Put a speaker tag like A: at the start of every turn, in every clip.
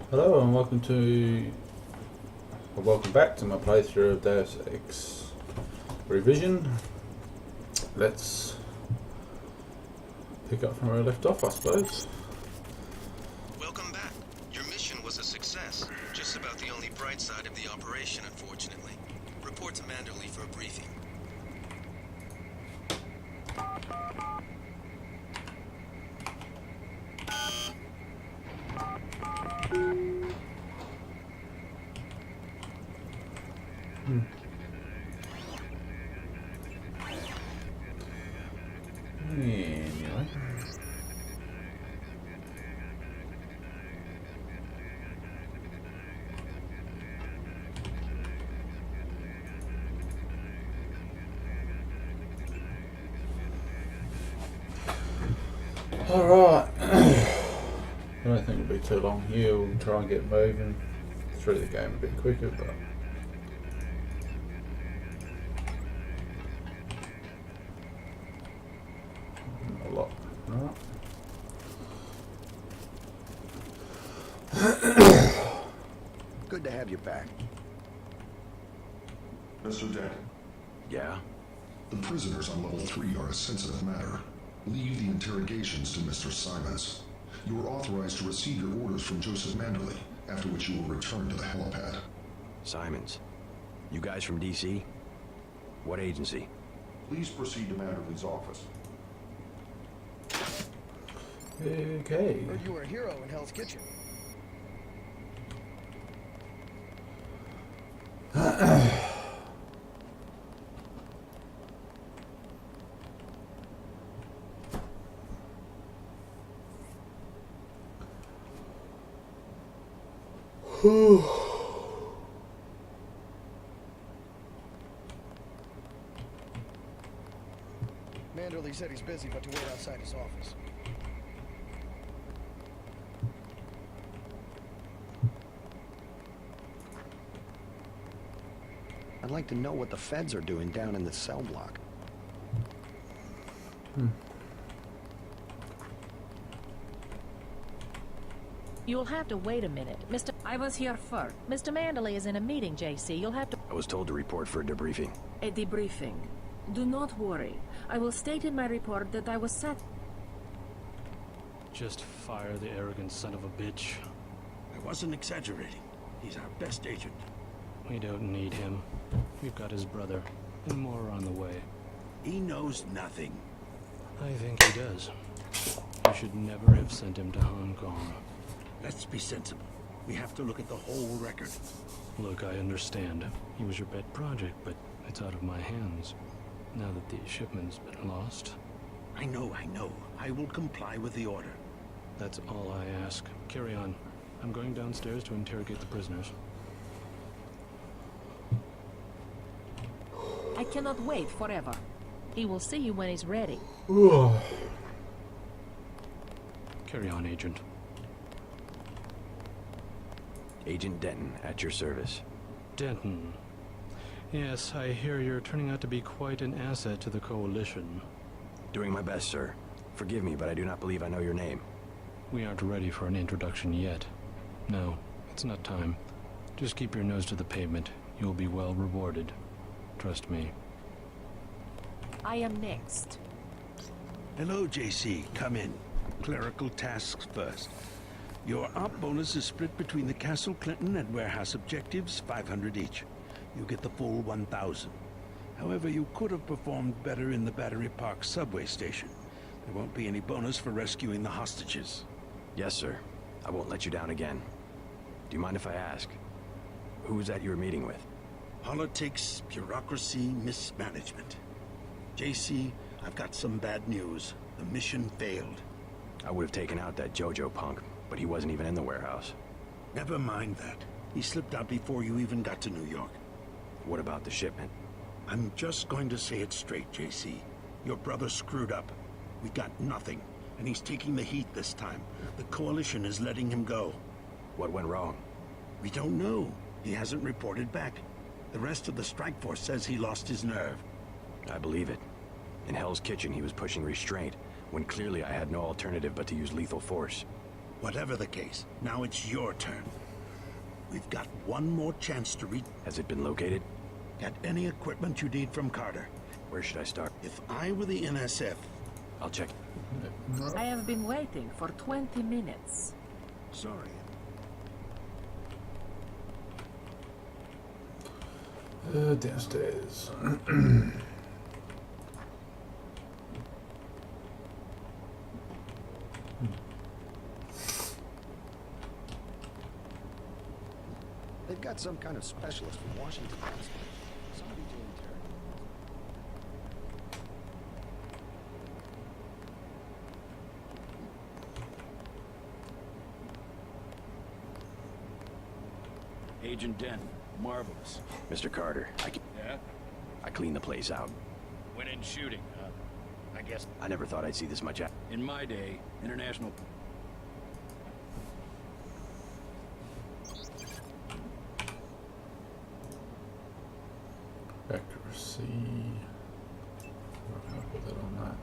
A: Hello and welcome back to my playthrough of Deus Ex Revision. Let's pick up from where I left off, I suppose.
B: Welcome back. Your mission was a success. Just about the only bright side of the operation, unfortunately. Report to Manderley for a briefing.
A: Anyway. Alright. I don't think it'll be too long here. We'll try and get moving through the game a bit quicker, but not a lot. Right.
C: Good to have you back.
D: Mr. Denton,
C: Yeah?
D: the prisoners on level 3 are a sensitive matter. Leave the interrogations to Mr. Simons. You are authorized to receive your orders from Joseph Manderley, after which you will return to the helipad.
C: Simons. You guys from DC? What agency?
D: Please proceed to Manderley's office.
A: Okay.
E: Heard you were a hero in Hell's Kitchen. Manderley said he's busy, but to wait outside his office.
C: I'd like to know what the feds are doing down in the cell block.
F: You'll have to wait a minute. I was here first. Mr. Manderley is in a meeting, JC. You'll have to...
C: I was told to report for a debriefing.
F: A debriefing. Do not worry. I will state in my report that I was sat...
G: Just fire the arrogant son of a bitch.
H: I wasn't exaggerating. He's our best agent.
G: We don't need him. We've got his brother, and more on the way.
H: He knows nothing.
G: I think he does. You should never have sent him to Hong Kong.
H: Let's be sensible. We have to look at the whole record.
G: Look, I understand. He was your pet project, but it's out of my hands. Now that the shipment's been lost.
H: I know. I will comply with the order.
G: That's all I ask. Carry on. I'm going downstairs to interrogate the prisoners.
F: I cannot wait forever. He will see you when he's ready.
G: Carry on, Agent.
C: Agent Denton, at your service.
G: Denton. Yes, I hear you're turning out to be quite an asset to the Coalition.
C: Doing my best, sir. Forgive me, but I do not believe I know your name.
G: We aren't ready for an introduction yet. No, it's not time. Just keep your nose to the pavement. You'll be well rewarded. Trust me.
F: I am next.
H: Hello, JC. Come in. Clerical tasks first. Your op bonus is split between the Castle Clinton and warehouse objectives, 500 each. You get the full 1,000. However, you could have performed better in the Battery Park subway station. There won't be any bonus for rescuing the hostages.
C: Yes, sir. I won't let you down again. Do you mind if I ask? Who was that you were meeting with?
H: Politics, bureaucracy, mismanagement. JC, I've got some bad news. The mission failed.
C: I would have taken out that JoJo punk, but he wasn't even in the warehouse.
H: Never mind that. He slipped out before you even got to New York.
C: What about the shipment?
H: I'm just going to say it straight, JC. Your brother screwed up. We got nothing, and he's taking the heat this time. The Coalition is letting him go.
C: What went wrong?
H: We don't know. He hasn't reported back. The rest of the strike force says he lost his nerve.
C: I believe it. In Hell's Kitchen, he was pushing restraint, when clearly I had no alternative but to use lethal force.
H: Whatever the case, now it's your turn. We've got one more chance to reach.
C: Has it been located?
H: Get any equipment you need from Carter.
C: Where should I start?
H: If I were the NSF,
C: I'll check.
F: I have been waiting for 20 minutes.
H: sorry.
A: Downstairs.
E: They've got some kind of specialist from Washington. Somebody to interrogate.
I: Agent Dent, marvelous.
C: Mr. Carter,
I: Yeah?
C: I cleaned the place out.
I: Went in shooting, huh? I guess
C: I never thought I'd see this much.
I: in my day, international...
A: Accuracy. I'll put that on that.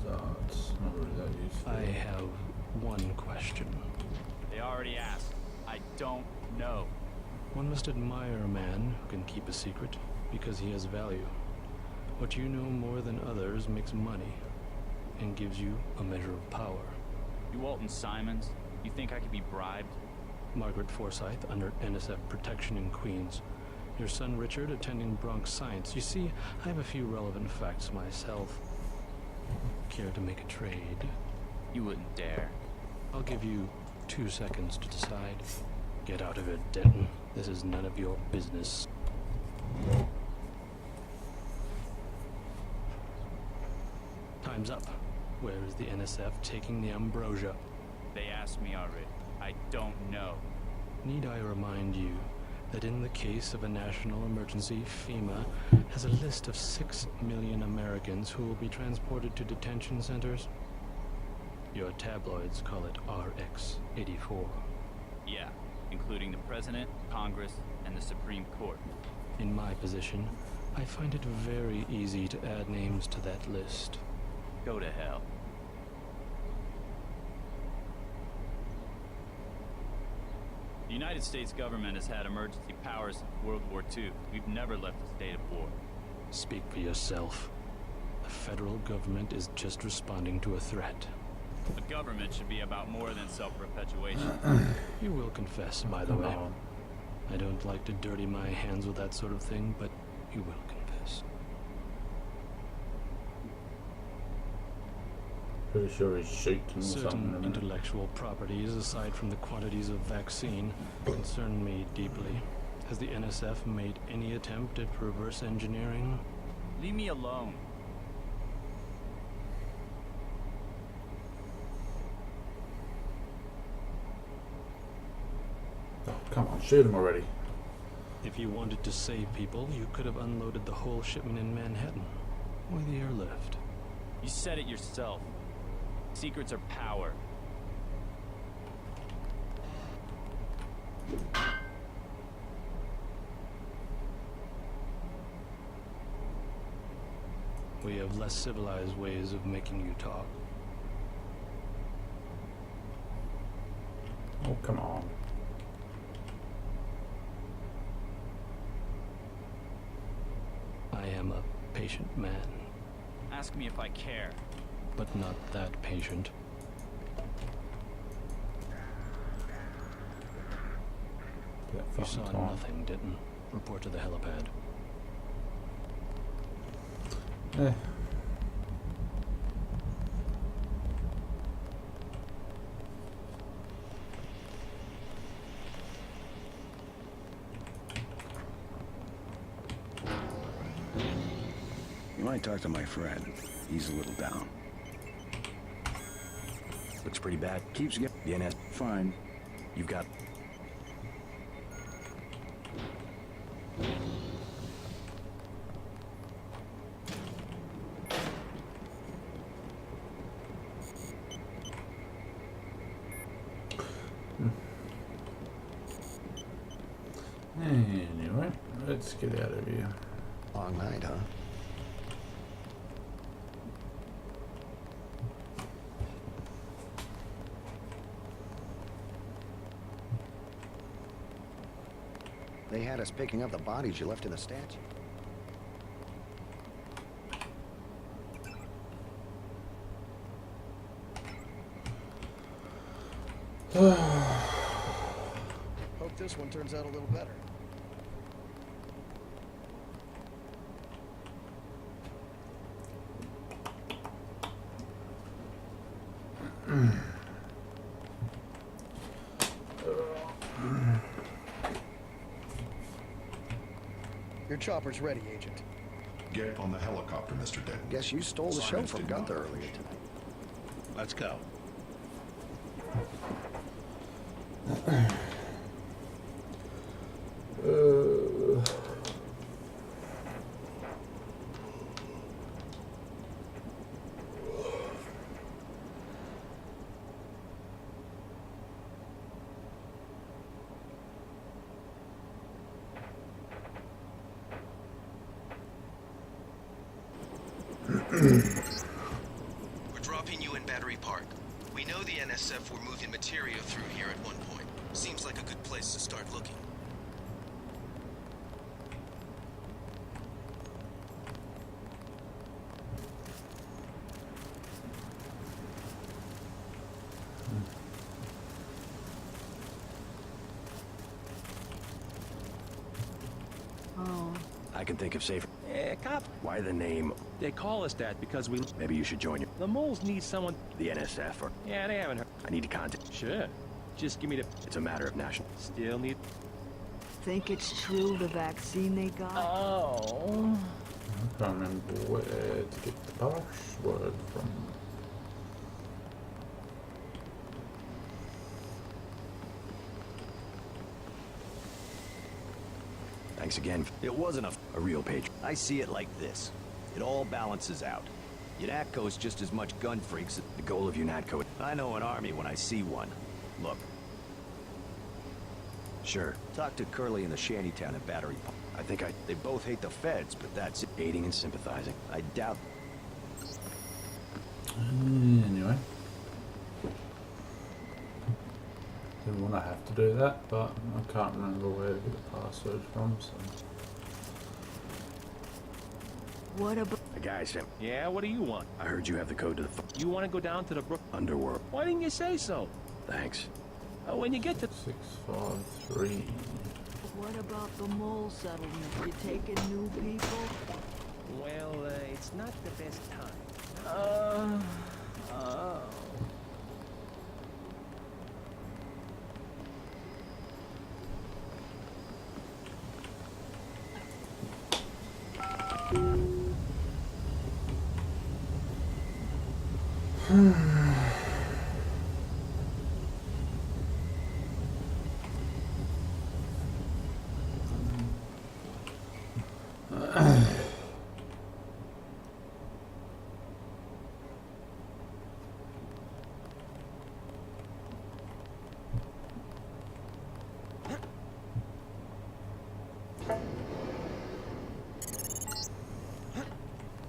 A: That's not really that useful.
G: I have one question.
J: They already asked. I don't know.
G: One must admire a man who can keep a secret because he has value. What you know more than others makes money and gives you a measure of power.
J: You Walton Simons? You think I could be bribed?
G: Margaret Forsyth under NSF protection in Queens. Your son Richard attending Bronx Science. You see, I have a few relevant facts myself. Care to make a trade?
J: You wouldn't dare.
G: I'll give you 2 seconds to decide. Get out of it, Denton. This is none of your business. Time's up. Where is the NSF taking the ambrosia?
J: They asked me already. I don't know.
G: Need I remind you that in the case of a national emergency, FEMA has a list of 6 million Americans who will be transported to detention centers? Your tabloids call it RX-84.
J: Yeah, including the President, Congress, and the Supreme Court.
G: In my position, I find it very easy to add names to that list.
J: Go to hell. The United States government has had emergency powers since World War II. We've never left a state of war.
G: Speak for yourself. The federal government is just responding to a threat.
J: The government should be about more than self-perpetuation.
G: You will confess, by the way. I don't like to dirty my hands with that sort of thing, but you will confess.
A: Pretty sure he's shaking or something.
G: Certain
A: in a minute.
G: intellectual properties, aside from the quantities of vaccine, concern me deeply. Has the NSF made any attempt at reverse engineering?
J: Leave me alone.
A: Oh, come on, shoot him already.
G: If you wanted to save people, you could have unloaded the whole shipment in Manhattan. Why the airlift?
J: You said it yourself. Secrets are power.
G: We have less civilized ways of making you talk.
A: Oh, come on.
G: I am a patient man,
J: Ask me if I care.
G: but not that patient.
A: That
G: You
A: fucking
G: saw
A: time.
G: nothing, didn't? Report to the helipad.
A: Eh.
I: You might talk to my friend. He's a little down.
C: Looks pretty bad.
I: Keeps getting
C: The NS.
I: fine.
C: You've got.
A: Anyway, let's Let's get out of here.
E: Long night, huh? They had us picking up the bodies you left in the statue. Hope this one turns out a little better. Your chopper's ready, Agent.
D: Get on the helicopter, Mr. Denton.
E: Guess you stole the show
D: Simons
E: from
D: did not
E: Gunther
D: have
E: earlier
D: vision.
E: tonight.
H: Let's go.
B: We're dropping you in Battery Park. We know the NSF were moving material through here at one point. Seems like a good place to start looking.
K: Oh.
C: I can think of safer.
L: Cop.
C: Why the name?
L: They call us that because we...
C: Maybe you should join your...
L: The moles need someone...
C: The NSF or...
L: Yeah, they haven't heard.
C: I need to contact...
L: Sure. Just give me the...
C: It's a matter of national...
L: Still need...
K: Think it's true, the vaccine they got?
L: Oh.
A: I can't remember where to get the password from.
C: Thanks again.
I: It wasn't
C: A real page.
I: I see it like this. It all balances out. UNATCO's just as much gun freaks as...
C: The goal of UNATCO...
I: I know an army when I see one. Look,
C: Sure.
I: talk to Curly in the shantytown at Battery Park.
C: I think I...
I: They both hate the feds, but that's it.
C: Aiding and sympathizing.
I: I doubt...
A: Anyway. Didn't want to have to do that, but I can't remember where to get the password from, so...
K: What about...
C: The guy sent...
L: Yeah, what do you want?
C: I heard you have the code to the...
L: You want to go down to the Brook...
C: Underworld.
L: Why didn't you say so?
C: Thanks.
L: When you get to...
A: 653.
K: What about the mole settlement? You taking new people?
L: Well, it's not the best time. Oh.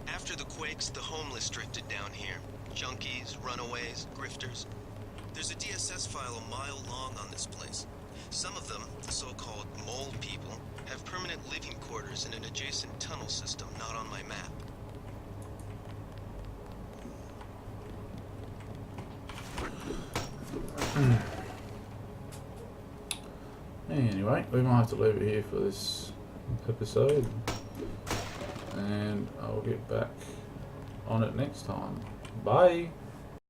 B: After the quakes, the homeless drifted down here. Junkies, runaways, grifters. There's a DSS file a mile long on this place. Some of them, the so-called mole people, have permanent living quarters in an adjacent tunnel system not on my map.
A: Anyway, we might have to leave it here for this episode, and I'll get back on it next time. Bye!